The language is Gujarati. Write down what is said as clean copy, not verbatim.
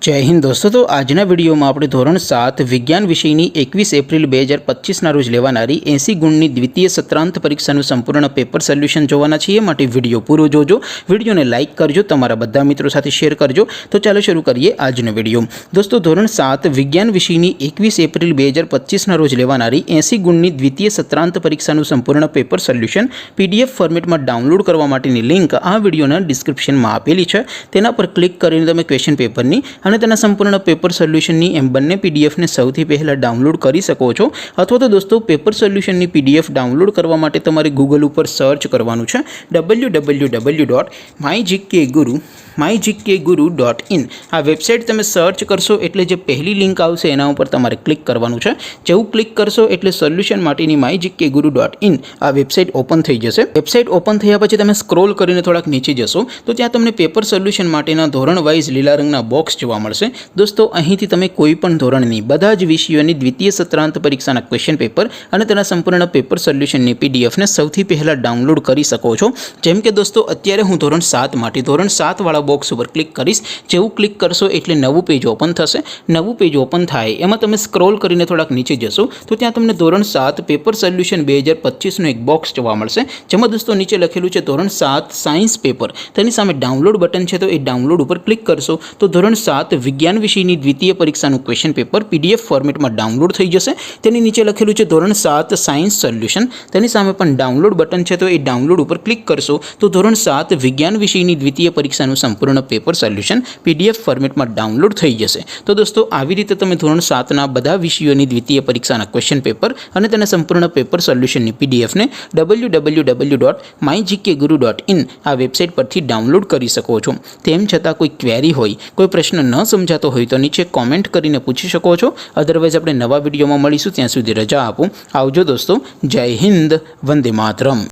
जय हिंद दोस्तों। तो आजना वीडियो में આપણે ધોરણ 7 વિજ્ઞાન વિષયની 21 એપ્રિલ 2025 રોજ લેવાનારી 80 ગુણની દ્વિતીય સત્રાંત પરીક્ષાનું સંપૂર્ણ પેપર સોલ્યુશન જોવાના છીએ। માટે વિડિયો પૂરો જોજો, વિડિયોને લાઇક કરજો, તમારા બધા મિત્રો સાથે શેર કરજો। તો ચાલો શરૂ કરીએ આજનો વિડિયો। દોસ્તો ધોરણ 7 વિજ્ઞાન વિષયની 21 એપ્રિલ 2025 રોજ લેવાનારી 80 ગુણની દ્વિતીય સત્રાંત પરીક્ષાનું સંપૂર્ણ પેપર સોલ્યુશન પીડીએફ ફોર્મેટમાં ડાઉનલોડ કરવા માટેની લિંક આ વિડિયોના ડિસ્ક્રિપ્શનમાં આપેલી છે। તેના પર ક્લિક કરીને તમે ક્વેશ્ચન પેપરની અને તેના સંપૂર્ણ પેપર સોલ્યુશનની એમ બંને પીડીએફને સૌથી પહેલાં ડાઉનલોડ કરી શકો છો। અથવા તો દોસ્તો પેપર સોલ્યુશનની પીડીએફ ડાઉનલોડ કરવા માટે તમારે ગૂગલ ઉપર સર્ચ કરવાનું છે www.mygkguru.in। આ વેબસાઇટ તમે સર્ચ કરશો એટલે જે પહેલી લિંક આવશે એના ઉપર તમારે ક્લિક કરવાનું છે। જેવું ક્લિક કરશો એટલે સોલ્યુશન માટેની mygkguru.in આ વેબસાઇટ ઓપન થઈ જશે। વેબસાઇટ ઓપન થયા પછી તમે સ્ક્રોલ કરીને થોડાક નીચે જશો તો ત્યાં તમને પેપર સોલ્યુશન માટેના ધોરણ વાઇઝ લીલા રંગના બોક્સ જોવા મળશે। दोस्तों અહીંથી તમે કોઈ પણ ધોરણની બધા જ વિષયોની દ્વિતીય સત્રાંત પરીક્ષાના ક્વેશ્ચન પેપર અને તેના સંપૂર્ણ પેપર સોલ્યુશનની પીડીએફને સૌથી પહેલાં ડાઉનલોડ કરી શકો છો। જેમ કે દોસ્તો અત્યારે હું ધોરણ 7 માટે ધોરણ 7 વાળા બોક્સ ઉપર ક્લિક કરીશ। જેવું ક્લિક કરશો એટલે નવું પેજ ઓપન થશે। નવું પેજ ઓપન થાય એમાં તમે સ્ક્રોલ કરીને થોડાક નીચે જશો તો ત્યાં તમને ધોરણ 7 પેપર સોલ્યુશન 2025નું એક બોક્સ જોવા મળશે। જેમાં દોસ્તો નીચે લખેલું છે ધોરણ 7 સાયન્સ પેપર। તેની સામે ડાઉનલોડ બટન છે તો એ ડાઉનલોડ ઉપર ક્લિક કરશો તો ધોરણ 7 વિજ્ઞાન વિષયની દ્વિતીય પરીક્ષાનું ક્વેશ્ચન પેપર પીડીએફ ફોર્મેટમાં ડાઉનલોડ થઈ જશે। તેની નીચે લખેલું છે ધોરણ 7 સાયન્સ સોલ્યુશન। તેની સામે પણ ડાઉનલોડ બટન છે તો એ ડાઉનલોડ ઉપર ક્લિક કરશો તો ધોરણ 7 વિજ્ઞાન વિષયની દ્વિતીય પરીક્ષાનું સંપૂર્ણ પેપર સોલ્યુશન પીડીએફ ફોર્મેટમાં ડાઉનલોડ થઈ જશે। તો દોસ્તો આવી રીતે તમે ધોરણ 7ના બધા વિષયોની દ્વિતીય પરીક્ષાના ક્વેશ્ચન પેપર અને તેના સંપૂર્ણ પેપર સોલ્યુશનની પીડીએફને www.mygkguru.in આ વેબસાઇટ પરથી ડાઉનલોડ કરી શકો છો। તેમ છતાં કોઈ ક્વેરી હોય, કોઈ પ્રશ્ન ન સમજાતો હોય તો નીચે કોમેન્ટ કરીને પૂછી શકો છો। અધરવાઇઝ આપણે નવા વિડીયોમાં મળીશું, ત્યાં સુધી રજા આપો। આવજો દોસ્તો। જય હિન્દ, વંદે માતરમ।